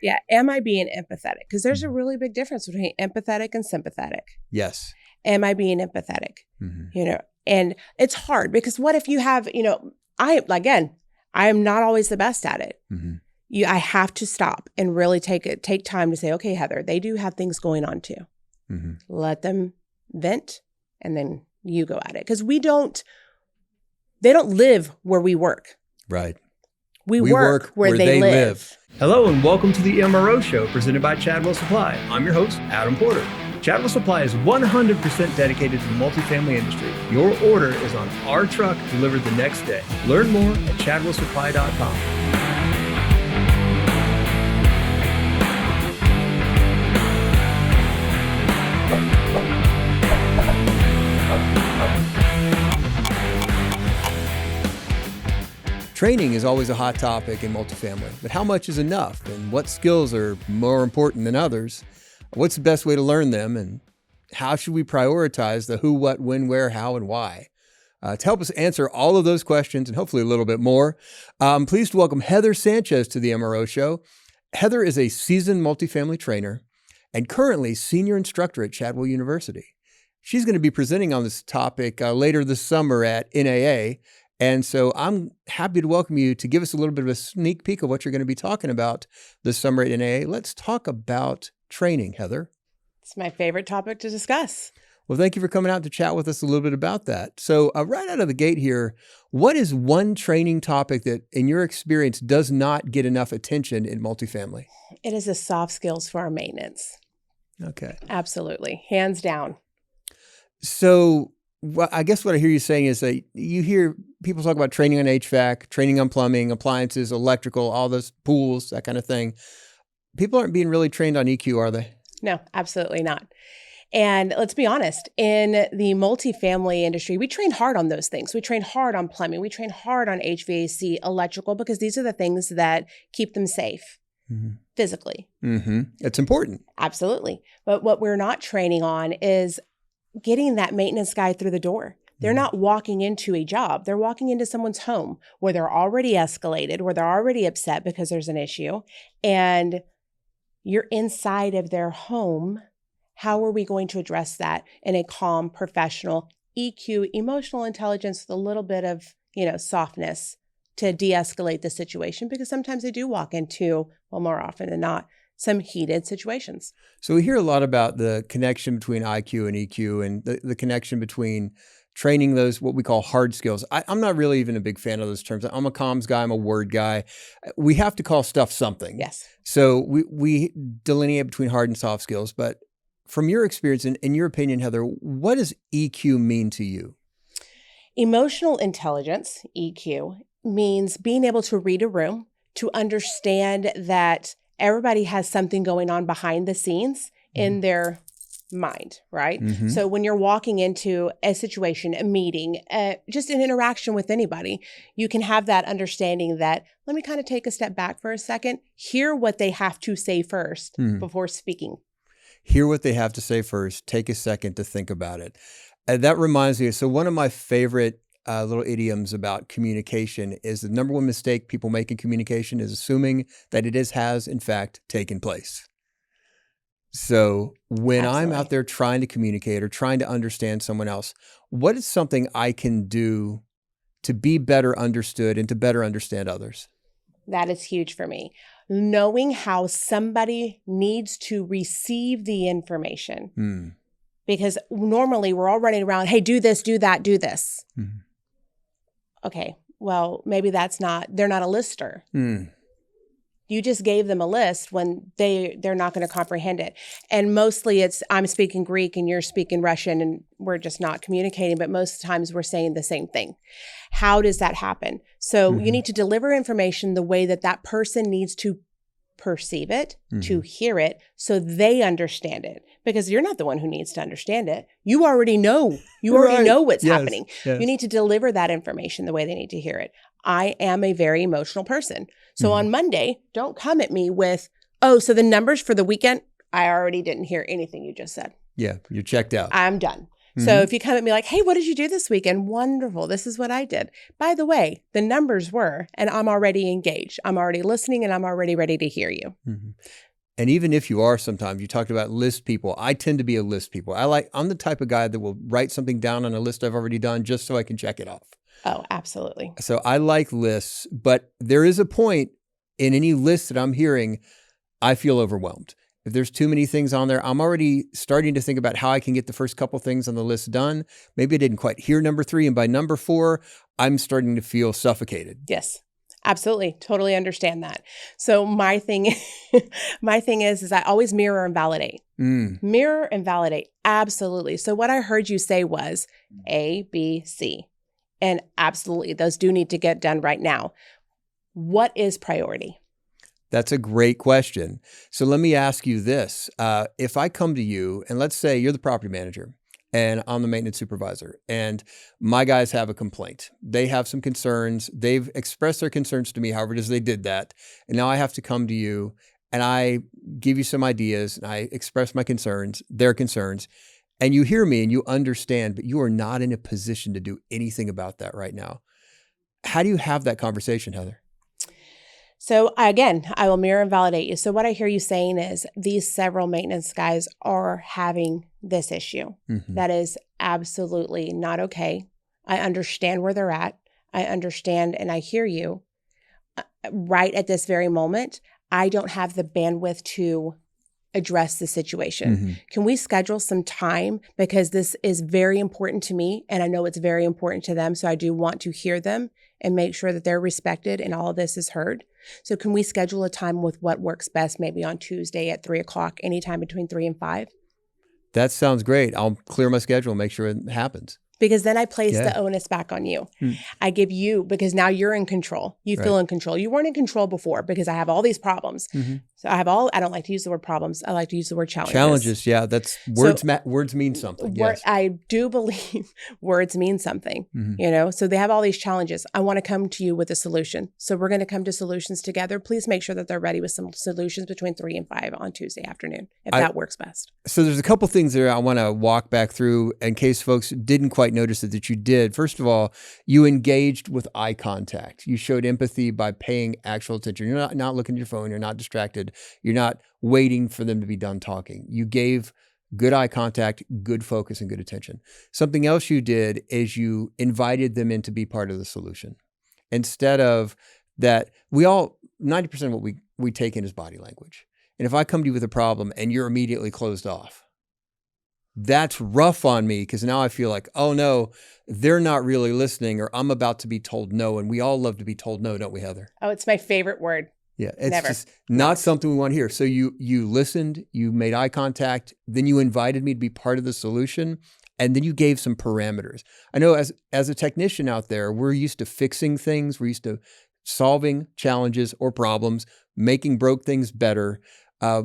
Yeah. Am I being empathetic? Because there's a really big difference between empathetic and sympathetic. Yes. Am I being empathetic? And it's hard because what if you have, I am not always the best at it. I have to stop and really take time to say, okay, Heather, they do have things going on too. Let them vent and then you go at it. Because they don't live where we work. Right. We work where they live. Hello and welcome to the MRO Show presented by Chadwell Supply. I'm your host, Adam Porter. Chadwell Supply is 100% dedicated to the multifamily industry. Your order is on our truck delivered the next day. Learn more at chadwellsupply.com. Training is always a hot topic in multifamily, but how much is enough and what skills are more important than others? What's the best way to learn them and how should we prioritize the who, what, when, where, how, and why? To help us answer all of those questions and hopefully a little bit more, I'm pleased to welcome Heather Sanchez to the MRO Show. Heather is a seasoned multifamily trainer and currently senior instructor at Chadwell University. She's going to be presenting on this topic later this summer at NAA. And so I'm happy to welcome you to give us a little bit of a sneak peek of what you're going to be talking about this summer at NAA. Let's talk about training, Heather. It's my favorite topic to discuss. Well, thank you for coming out to chat with us a little bit about that. So right out of the gate here, what is one training topic that in your experience does not get enough attention in multifamily? It is the soft skills for our maintenance. Okay. Absolutely. Hands down. So well, I guess what I hear you saying is that you hear people talk about training on HVAC, training on plumbing, appliances, electrical, all those pools, that kind of thing. People aren't being really trained on EQ, are they? No, absolutely not. And let's be honest, in the multifamily industry, we train hard on those things. We train hard on plumbing. We train hard on HVAC, electrical, because these are the things that keep them safe physically. It's important. Absolutely. But what we're not training on is getting that maintenance guy through the door. They're not walking into a job. They're walking into someone's home where they're already escalated, where they're already upset because there's an issue. And you're inside of their home. How are we going to address that in a calm, professional, EQ, emotional intelligence with a little bit of, softness to de-escalate the situation? Because sometimes they do walk into, well, more often than not, some heated situations. So we hear a lot about the connection between IQ and EQ and the connection between training those, what we call hard skills. I'm not really even a big fan of those terms. I'm a comms guy. I'm a word guy. We have to call stuff something. Yes. So we delineate between hard and soft skills. But from your experience, in your opinion, Heather, what does EQ mean to you? Emotional intelligence, EQ, means being able to read a room, to understand that everybody has something going on behind the scenes in their mind, right? So when you're walking into a situation, a meeting, just an interaction with anybody, you can have that understanding that, let me kind of take a step back for a second, hear what they have to say first before speaking. Hear what they have to say first, take a second to think about it. That reminds me, so one of my favorite little idioms about communication is the number one mistake people make in communication is assuming that it has in fact taken place. So when I'm out there trying to communicate or trying to understand someone else, what is something I can do to be better understood and to better understand others? That is huge for me. Knowing how somebody needs to receive the information. Because normally we're all running around, hey, do this, do that, do this. Okay, well, maybe they're not a lister. You just gave them a list when they're not going to comprehend it. And mostly it's, I'm speaking Greek and you're speaking Russian and we're just not communicating, but most times we're saying the same thing. How does that happen? So you need to deliver information the way that person needs to perceive it, to hear it, so they understand it. Because you're not the one who needs to understand it. You already know. You already know what's happening. Yes. You need to deliver that information the way they need to hear it. I am a very emotional person. So on Monday, don't come at me with, oh, so the numbers for the weekend, I already didn't hear anything you just said. Yeah, you're checked out. I'm done. So if you come at me like, hey, what did you do this weekend? Wonderful. This is what I did. By the way, the numbers were, and I'm already engaged. I'm already listening and I'm already ready to hear you. Mm-hmm. And even if you are sometimes, you talked about list people. I tend to be a list people. I'm the type of guy that will write something down on a list I've already done just so I can check it off. Oh, absolutely. So I like lists, but there is a point in any list that I'm hearing, I feel overwhelmed. If there's too many things on there, I'm already starting to think about how I can get the first couple things on the list done. Maybe I didn't quite hear number 3. And by number 4, I'm starting to feel suffocated. Yes, absolutely. Totally understand that. So my thing is I always mirror and validate. Mirror and validate. Absolutely. So what I heard you say was A, B, C. And absolutely, those do need to get done right now. What is priority? That's a great question. So let me ask you this. If I come to you and let's say you're the property manager and I'm the maintenance supervisor and my guys have a complaint. They have some concerns. They've expressed their concerns to me, however it is they did that. And now I have to come to you and I give you some ideas and I express my concerns, their concerns, and you hear me and you understand, but you are not in a position to do anything about that right now. How do you have that conversation, Heather? So again, I will mirror and validate you. So what I hear you saying is these several maintenance guys are having this issue. That is absolutely not okay. I understand where they're at. I understand and I hear you. Right at this very moment, I don't have the bandwidth to address the situation. Can we schedule some time? Because this is very important to me and I know it's very important to them. So I do want to hear them and make sure that they're respected and all of this is heard. So can we schedule a time with what works best, maybe on Tuesday at 3:00, anytime between 3 and 5? That sounds great. I'll clear my schedule and make sure it happens. Because then I place the onus back on you. I give you, because now you're in control. You feel in control. You weren't in control before because I have all these problems. So I don't like to use the word problems. I like to use the word challenges. Challenges, yeah. That's words. Words mean something. Yes. I do believe words mean something, so they have all these challenges. I want to come to you with a solution. So we're going to come to solutions together. Please make sure that they're ready with some solutions between 3 and 5 on Tuesday afternoon, if that works best. So there's a couple things there I want to walk back through in case folks didn't quite notice it that you did. First of all, you engaged with eye contact. You showed empathy by paying actual attention. You're not looking at your phone. You're not distracted. You're not waiting for them to be done talking. You gave good eye contact, good focus, and good attention. Something else you did is you invited them in to be part of the solution. Instead of that, 90% of what we take in is body language. And if I come to you with a problem and you're immediately closed off, that's rough on me because now I feel like, oh no, they're not really listening or I'm about to be told no. And we all love to be told no, don't we, Heather? Oh, it's my favorite word. Yeah, it's just not something we want to hear. So you listened, you made eye contact, then you invited me to be part of the solution, and then you gave some parameters. I know as a technician out there, we're used to fixing things. We're used to solving challenges or problems, making broke things better.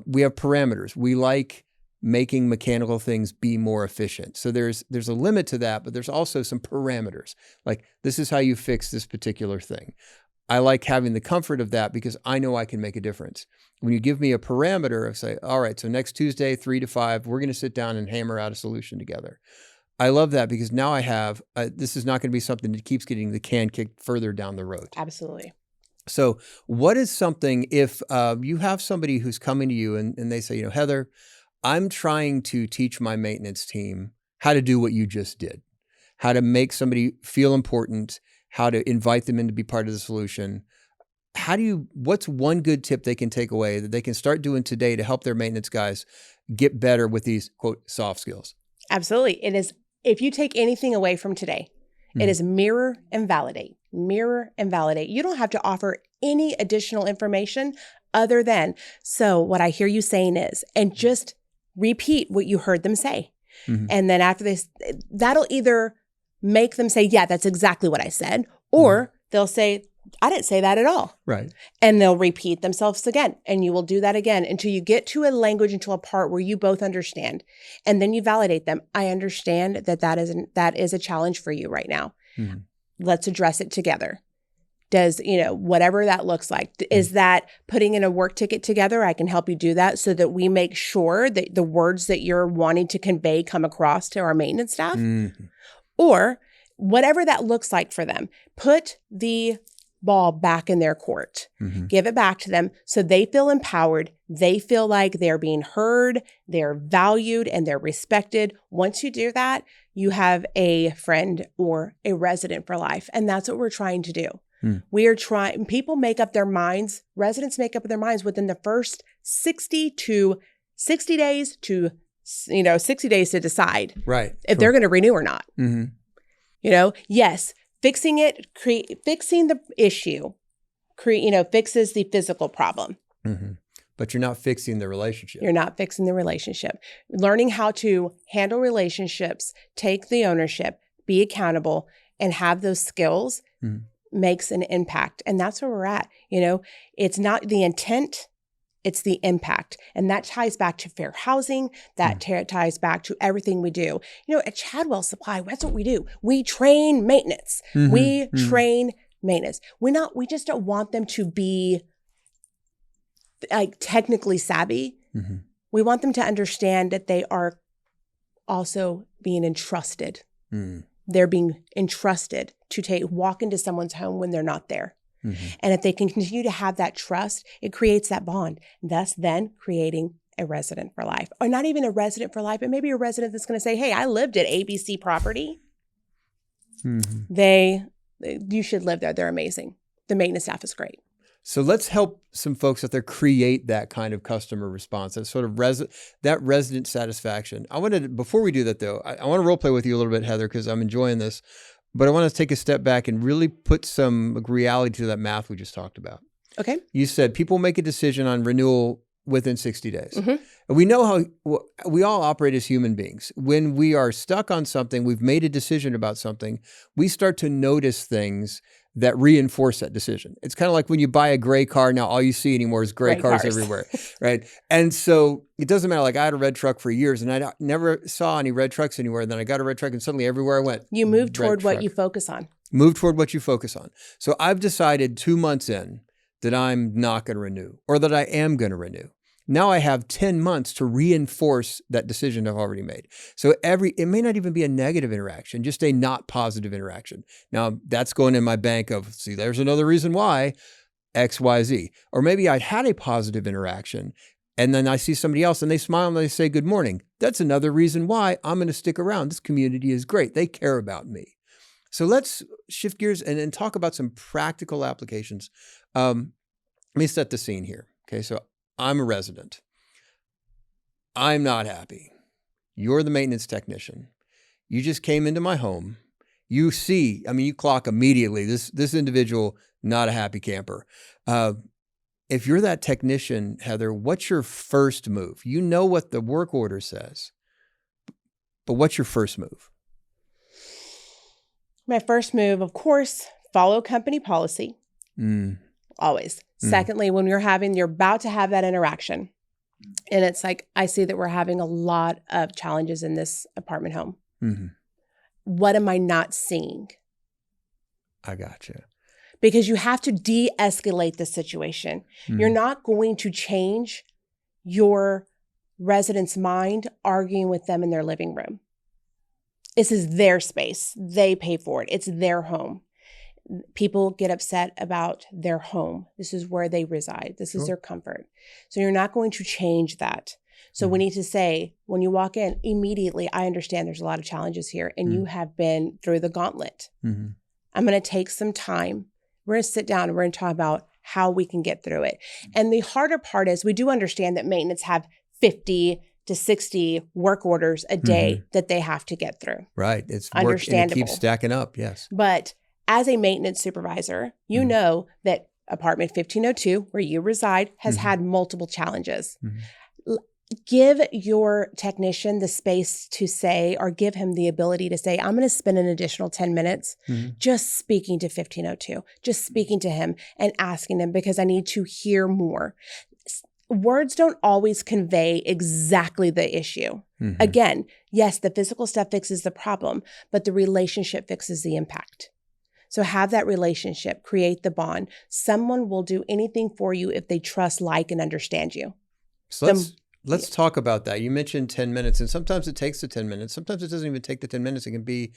We have parameters. We like making mechanical things be more efficient. So there's a limit to that, but there's also some parameters. Like, this is how you fix this particular thing. I like having the comfort of that because I know I can make a difference. When you give me a parameter of say, all right, so next Tuesday, 3 to 5, we're going to sit down and hammer out a solution together. I love that because now I have, this is not going to be something that keeps getting the can kicked further down the road. Absolutely. So what is something, if you have somebody who's coming to you and they say, Heather, I'm trying to teach my maintenance team how to do what you just did, how to make somebody feel important, how to invite them in to be part of the solution. What's one good tip they can take away that they can start doing today to help their maintenance guys get better with these, quote, soft skills? Absolutely. It is, if you take anything away from today, it is mirror and validate. Mirror and validate. You don't have to offer any additional information other than, so what I hear you saying is, and just repeat what you heard them say. And then after this, that'll either make them say, yeah, that's exactly what I said, or they'll say, I didn't say that at all. Right. And they'll repeat themselves again. And you will do that again until you get to a language, into a part where you both understand. And then you validate them. I understand that is a challenge for you right now. Let's address it together. Does, whatever that looks like. Is that putting in a work ticket together? I can help you do that so that we make sure that the words that you're wanting to convey come across to our maintenance staff. Mm-hmm. Or whatever that looks like for them. Put the ball back in their court. Mm-hmm. Give it back to them so they feel empowered. They feel like they're being heard, they're valued, and they're respected. Once you do that, you have a friend or a resident for life. And that's what we're trying to do. We are trying, people make up their minds, residents make up their minds within the first 60 days to 60 days to decide if they're going to renew or not. Mm-hmm. Yes, fixing the issue, fixes the physical problem. Mm-hmm. But you're not fixing the relationship. You're not fixing the relationship. Learning how to handle relationships, take the ownership, be accountable, and have those skills makes an impact. And that's where we're at. It's not the intent, it's the impact. And that ties back to fair housing. That ties back to everything we do. At Chadwell Supply, that's what we do. We train maintenance. Mm-hmm. We train maintenance. We just don't want them to be like technically savvy. Mm-hmm. We want them to understand that they are also being entrusted. They're being entrusted to walk into someone's home when they're not there. Mm-hmm. And if they can continue to have that trust, it creates that bond, thus then creating a resident for life. Or not even a resident for life, but maybe a resident that's going to say, hey, I lived at ABC property. Mm-hmm. You should live there. They're amazing. The maintenance staff is great. So let's help some folks out there create that kind of customer response, that sort of resident satisfaction. Before we do that though, I want to role play with you a little bit, Heather, because I'm enjoying this, but I want to take a step back and really put some reality to that math we just talked about. Okay. You said people make a decision on renewal within 60 days. Mm-hmm. And we know how we all operate as human beings. When we are stuck on something, we've made a decision about something, we start to notice things that reinforce that decision. It's kind of like when you buy a gray car, now all you see anymore is gray cars everywhere, right? And so it doesn't matter. Like I had a red truck for years and I never saw any red trucks anywhere. And then I got a red truck and suddenly everywhere I went, you move toward what you focus on. Move toward what you focus on. So I've decided 2 months in that I'm not going to renew or that I am going to renew. Now I have 10 months to reinforce that decision I've already made. So it may not even be a negative interaction, just a not positive interaction. Now that's going in my bank of, see, there's another reason why X, Y, Z. Or maybe I'd had a positive interaction and then I see somebody else and they smile and they say, good morning. That's another reason why I'm going to stick around. This community is great. They care about me. So let's shift gears and talk about some practical applications. Let me set the scene here. Okay, so I'm a resident. I'm not happy. You're the maintenance technician. You just came into my home. You clock immediately, this individual, not a happy camper. If you're that technician, Heather, what's your first move? You know what the work order says, but what's your first move? My first move, of course, follow company policy. Always. Secondly, when you're about to have that interaction, and it's like, I see that we're having a lot of challenges in this apartment home. Mm-hmm. What am I not seeing? I gotcha. Because you have to de-escalate the situation. You're not going to change your resident's mind arguing with them in their living room. This is their space. They pay for it. It's their home. People get upset about their home. This is where they reside. This is their comfort. So you're not going to change that. So we need to say, when you walk in, immediately, I understand there's a lot of challenges here and you have been through the gauntlet. Mm-hmm. I'm going to take some time. We're going to sit down and we're going to talk about how we can get through it. And the harder part is we do understand that maintenance have 50 to 60 work orders a day that they have to get through. Right. It's understandable. And it keeps stacking up. Yes. But as a maintenance supervisor, you know that apartment 1502, where you reside, has had multiple challenges. Give your technician the space to say, or give him the ability to say, I'm going to spend an additional 10 minutes just speaking to 1502, just speaking to him and asking him because I need to hear more. Words don't always convey exactly the issue. Again, yes, the physical stuff fixes the problem, but the relationship fixes the impact. So have that relationship, create the bond. Someone will do anything for you if they trust, like, and understand you. So let's talk about that. You mentioned 10 minutes, and sometimes it takes the 10 minutes. Sometimes it doesn't even take the 10 minutes. It can be,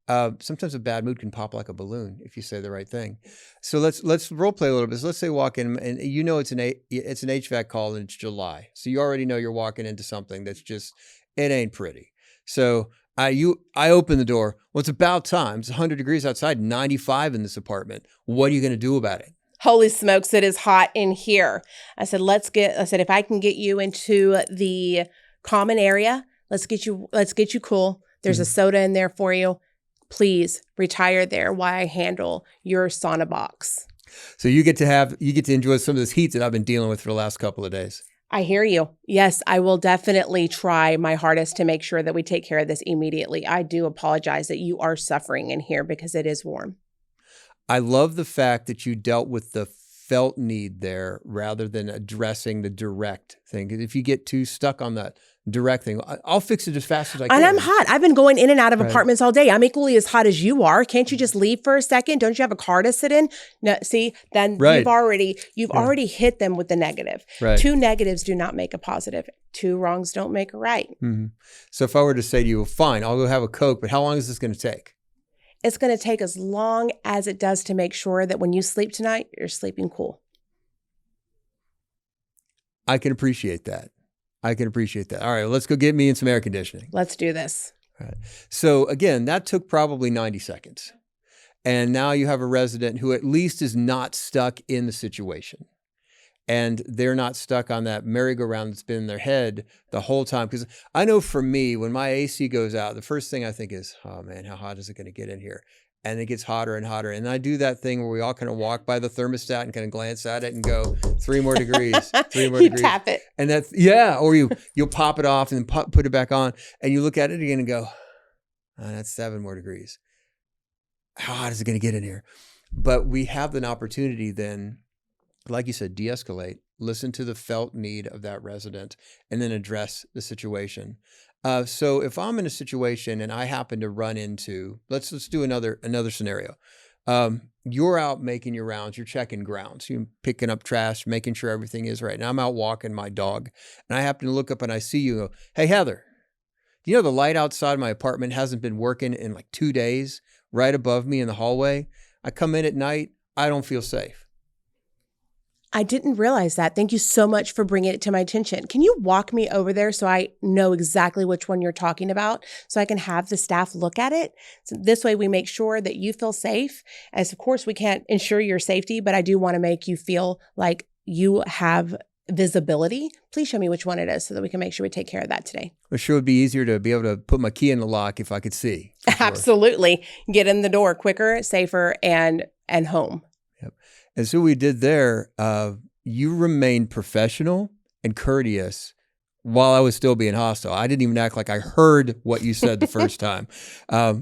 sometimes a bad mood can pop like a balloon if you say the right thing. So let's role play a little bit. So let's say walk in, and you know it's an HVAC call and it's July. So you already know you're walking into something that's just, it ain't pretty. So I open the door. Well, it's about time. It's 100 degrees outside, 95 in this apartment. What are you going to do about it? Holy smokes, it is hot in here. I said, if I can get you into the common area, let's get you cool. There's a soda in there for you. Please retire there while I handle your sauna box. So you get to enjoy some of this heat that I've been dealing with for the last couple of days. I hear you. Yes, I will definitely try my hardest to make sure that we take care of this immediately. I do apologize that you are suffering in here because it is warm. I love the fact that you dealt with the felt need there rather than addressing the direct thing. Because if you get too stuck on that direct thing, I'll fix it as fast as I can. And I'm hot. I've been going in and out of apartments all day. I'm equally as hot as you are. Can't you just leave for a second? Don't you have a car to sit in? No, see, then you've already hit them with the negative. Right. 2 negatives do not make a positive. 2 wrongs don't make a right. Mm-hmm. So if I were to say to you, well, fine, I'll go have a Coke, but how long is this going to take? It's going to take as long as it does to make sure that when you sleep tonight, you're sleeping cool. I can appreciate that. All right, let's go get me in some air conditioning. Let's do this. All right. So again, that took probably 90 seconds. And now you have a resident who at least is not stuck in the situation. And they're not stuck on that merry-go-round that's been in their head the whole time. Because I know for me, when my AC goes out, the first thing I think is, oh man, how hot is it going to get in here? And it gets hotter and hotter. And I do that thing where we all kind of walk by the thermostat and kind of glance at it and go, 3 more degrees, 3 more degrees. You tap it. And that's, or you'll pop it off and then put it back on. And you look at it again and go, oh, that's 7 more degrees. How hot is it going to get in here? But we have an opportunity then, like you said, de-escalate, listen to the felt need of that resident, and then address the situation. So if I'm in a situation and I happen to run into, let's do another scenario. You're out making your rounds, you're checking grounds, you're picking up trash, making sure everything is right. And I'm out walking my dog, and I happen to look up and I see you and go, hey, Heather, you know the light outside my apartment hasn't been working in like 2 days, right above me in the hallway? I come in at night, I don't feel safe. I didn't realize that. Thank you so much for bringing it to my attention. Can you walk me over there so I know exactly which one you're talking about so I can have the staff look at it? So this way we make sure that you feel safe. As of course, we can't ensure your safety, but I do want to make you feel like you have visibility. Please show me which one it is so that we can make sure we take care of that today. It sure would be easier to be able to put my key in the lock if I could see. Absolutely. Get in the door quicker, safer, and home. Yep. And so we did there, you remained professional and courteous while I was still being hostile. I didn't even act like I heard what you said the first time.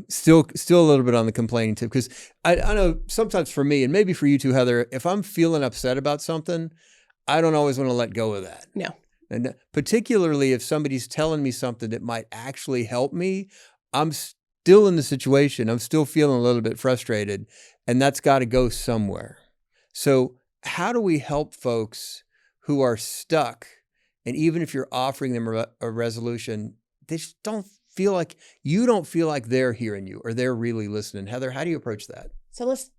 Still a little bit on the complaining tip, because I know sometimes for me, and maybe for you too, Heather, if I'm feeling upset about something, I don't always want to let go of that. No. And particularly if somebody's telling me something that might actually help me, I'm still in the situation. I'm still feeling a little bit frustrated, and that's got to go somewhere. So how do we help folks who are stuck, and even if you're offering them a resolution, they just don't feel like they're hearing you or they're really listening? Heather, how do you approach that? So let's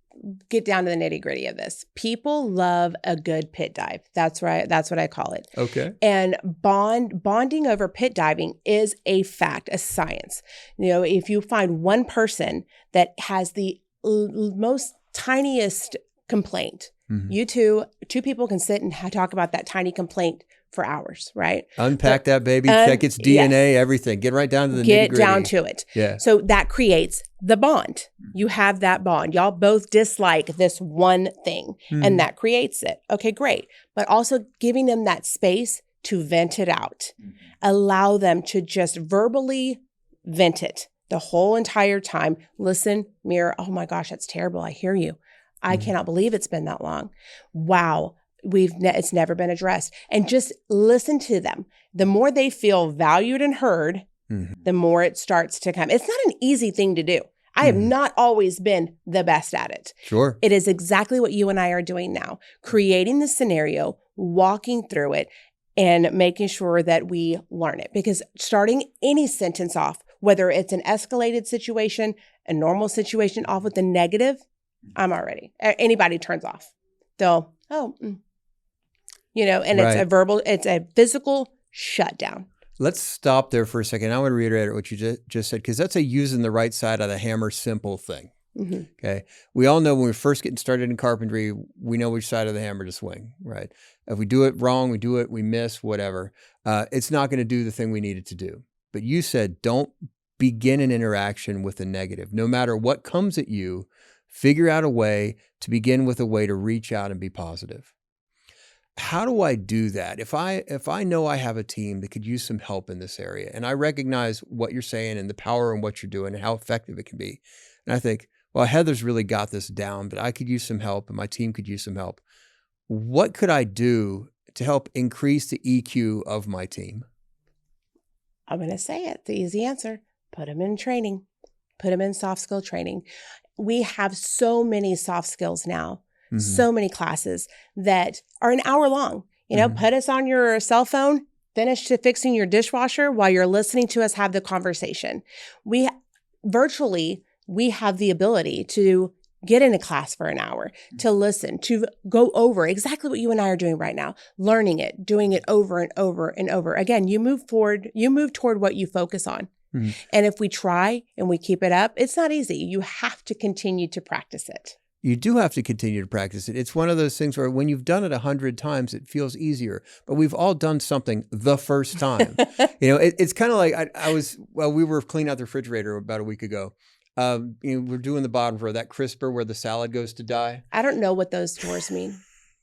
get down to the nitty-gritty of this. People love a good pit dive. That's right. That's what I call it. Okay. And bonding over pit diving is a fact, a science. You know, if you find one person that has the most tiniest complaint, you two people can sit and talk about that tiny complaint for hours, right? Unpack that baby, check its DNA, everything. Get right down to the nitty-gritty. Get down to it. Yeah. So that creates the bond. You have that bond. Y'all both dislike this one thing, and that creates it. Okay, great. But also giving them that space to vent it out. Allow them to just verbally vent it the whole entire time. Listen, mirror, oh my gosh, that's terrible. I hear you. I cannot believe it's been that long. Wow. It's never been addressed. And just listen to them. The more they feel valued and heard, the more it starts to come. It's not an easy thing to do. I have not always been the best at it. Sure. It is exactly what you and I are doing now, creating the scenario, walking through it, and making sure that we learn it. Because starting any sentence off, whether it's an escalated situation, a normal situation, off with the negative, I'm already. Anybody turns off. They'll, and it's a physical shutdown. Let's stop there for a second. I want to reiterate what you just said, because that's a using the right side of the hammer simple thing. Mm-hmm. Okay. We all know when we're first getting started in carpentry, we know which side of the hammer to swing, right? If we do it wrong, we miss, whatever. It's not going to do the thing we need it to do. But you said, don't begin an interaction with a negative. No matter what comes at you, figure out a way to begin with a way to reach out and be positive. How do I do that? If I know I have a team that could use some help in this area, and I recognize what you're saying and the power in what you're doing and how effective it can be, and I think, well, Heather's really got this down, but I could use some help and my team could use some help. What could I do to help increase the EQ of my team? I'm going to say it. The easy answer, put them in training, put them in soft skill training. We have so many soft skills now, so many classes that are an hour long. Put us on your cell phone, finish to fixing your dishwasher while you're listening to us have the conversation. We have the ability to get in a class for an hour, to listen, to go over exactly what you and I are doing right now, learning it, doing it over and over and over. Again, you move toward what you focus on. Mm-hmm. And if we try and we keep it up, it's not easy. You have to continue to practice it. You do have to continue to practice it. It's one of those things where when you've done it 100 times, it feels easier. But we've all done something the first time. It's kind of like we were cleaning out the refrigerator about a week ago. We're doing the bottom drawer, that crisper where the salad goes to die. I don't know what those drawers mean.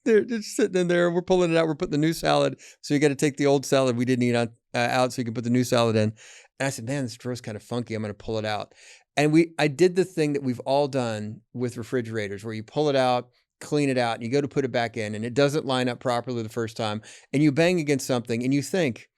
They're just sitting in there. We're pulling it out. We're putting the new salad. So you got to take the old salad we didn't eat out so you can put the new salad in. And I said, man, this drawer's kind of funky. I'm going to pull it out. And I did the thing that we've all done with refrigerators where you pull it out, clean it out, and you go to put it back in, and it doesn't line up properly the first time. And you bang against something and you think,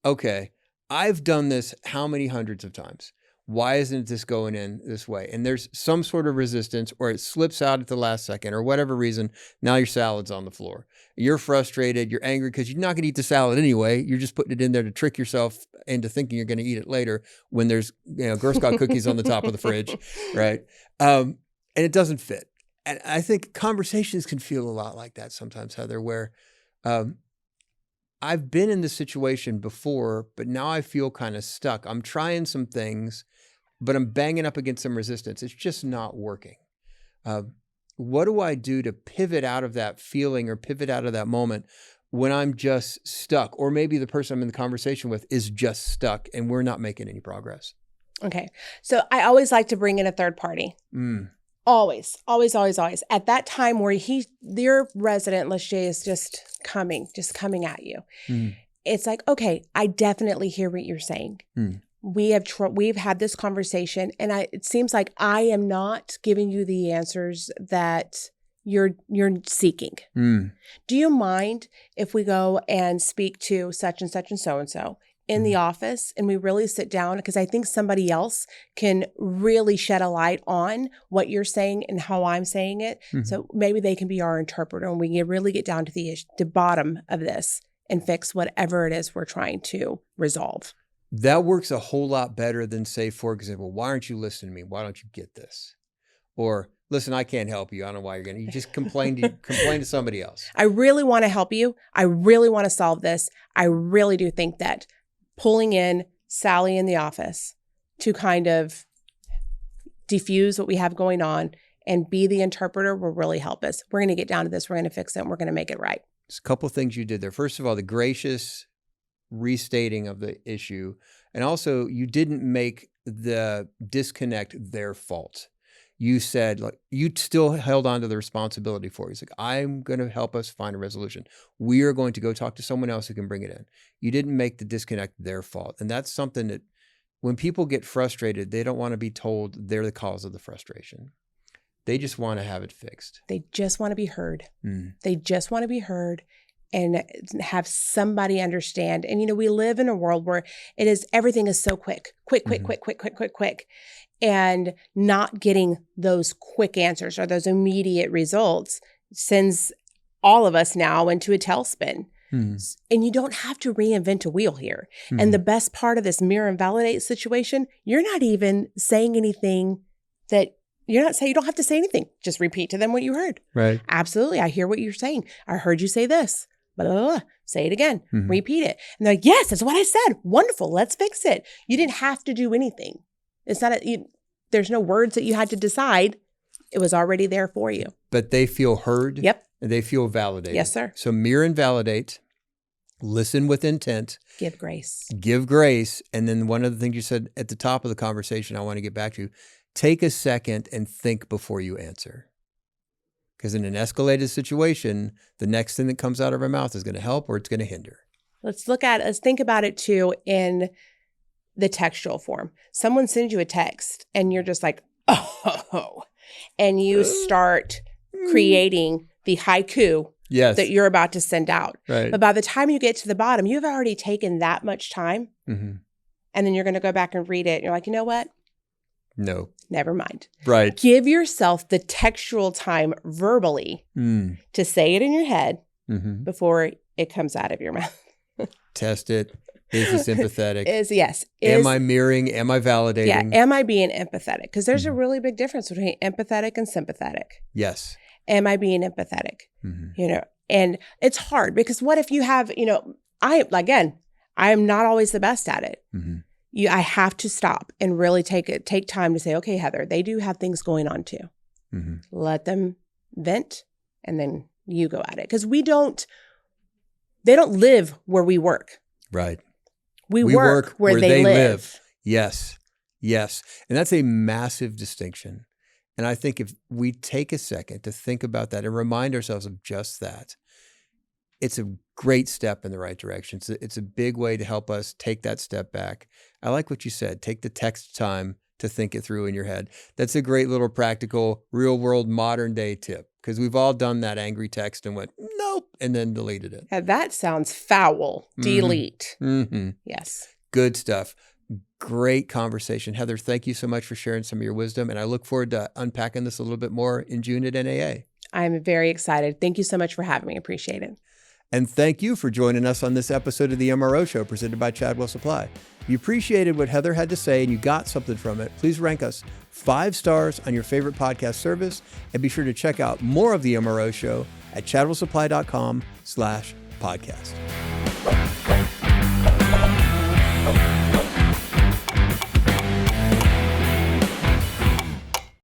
okay, I've done this how many hundreds of times? Why isn't this going in this way? And there's some sort of resistance, or it slips out at the last second, or whatever reason. Now your salad's on the floor. You're frustrated. You're angry because you're not going to eat the salad anyway. You're just putting it in there to trick yourself into thinking you're going to eat it later when there's Girl Scout cookies on the top of the fridge, right? And it doesn't fit. And I think conversations can feel a lot like that sometimes, Heather, where I've been in this situation before, but now I feel kind of stuck. I'm trying some things, but I'm banging up against some resistance. It's just not working. What do I do to pivot out of that feeling or pivot out of that moment when I'm just stuck? Or maybe the person I'm in the conversation with is just stuck and we're not making any progress. Okay. So I always like to bring in a third party. Always. At that time where your resident, let's say, is just coming at you. It's like, okay, I definitely hear what you're saying. We've had this conversation, and it seems like I am not giving you the answers that you're seeking. Do you mind if we go and speak to such and such and so in the office, and we really sit down? Because I think somebody else can really shed a light on what you're saying and how I'm saying it. So maybe they can be our interpreter, and we can really get down to the bottom of this and fix whatever it is we're trying to resolve. That works a whole lot better than, say, for example, why aren't you listening to me? Why don't you get this? Or, listen, I can't help you. I don't know why you just complain to somebody else. I really want to help you. I really want to solve this. I really do think that pulling in Sally in the office to kind of diffuse what we have going on and be the interpreter will really help us. We're going to get down to this. We're going to fix it. And we're going to make it right. There's a couple of things you did there. First of all, the gracious restating of the issue. And also, you didn't make the disconnect their fault. You said, like, you still held on to the responsibility for it. It's like, I'm going to help us find a resolution. We are going to go talk to someone else who can bring it in. You didn't make the disconnect their fault. And that's something that when people get frustrated, they don't want to be told they're the cause of the frustration. They just want to have it fixed. They just want to be heard. They just want to be heard. and have somebody understand. And, we live in a world where everything is so quick, and not getting those quick answers or those immediate results sends all of us now into a tailspin. And you don't have to reinvent a wheel here. And the best part of this mirror and validate situation, you're not even saying anything that you don't have to say anything. Just repeat to them what you heard. Right. Absolutely. I hear what you're saying. I heard you say this. Blah, blah, blah. Say it again. Repeat it. And they're like, yes, that's what I said. Wonderful. Let's fix it. You didn't have to do anything. It's not there's no words that you had to decide. It was already there for you. But they feel heard. Yep. And they feel validated. Yes, sir. So mirror and validate, listen with intent. Give grace. Give grace. And then one of the things you said at the top of the conversation I want to get back to, take a second and think before you answer. Because in an escalated situation, the next thing that comes out of our mouth is going to help or it's going to hinder. Let's think about it too in the textual form. Someone sends you a text and you're just like, oh, and you start creating the haiku that you're about to send out. Right. But by the time you get to the bottom, you've already taken that much time. And then you're going to go back and read it. And you're like, you know what? No. Never mind. Right. Give yourself the textual time verbally to say it in your head before it comes out of your mouth. Test it. Is this empathetic? Yes. Am I mirroring? Am I validating? Yeah. Am I being empathetic? Because there's a really big difference between empathetic and sympathetic. Yes. Am I being empathetic? And it's hard because what if you have, I am not always the best at it. I have to stop and really take time to say, okay, Heather, they do have things going on too. Let them vent and then you go at it. Because they don't live where we work. Right. We work where they live. Yes. Yes. And that's a massive distinction. And I think if we take a second to think about that and remind ourselves of just that, it's a great step in the right direction. It's a big way to help us take that step back. I like what you said. Take the text time to think it through in your head. That's a great little practical, real world, modern day tip because we've all done that angry text and went, nope, and then deleted it. Yeah, that sounds foul. Delete. Yes. Good stuff. Great conversation. Heather, thank you so much for sharing some of your wisdom. And I look forward to unpacking this a little bit more in June at NAA. I'm very excited. Thank you so much for having me. Appreciate it. And thank you for joining us on this episode of the MRO Show presented by Chadwell Supply. If you appreciated what Heather had to say and you got something from it, please rank us 5 stars on your favorite podcast service and be sure to check out more of the MRO Show at chadwellsupply.com/podcast.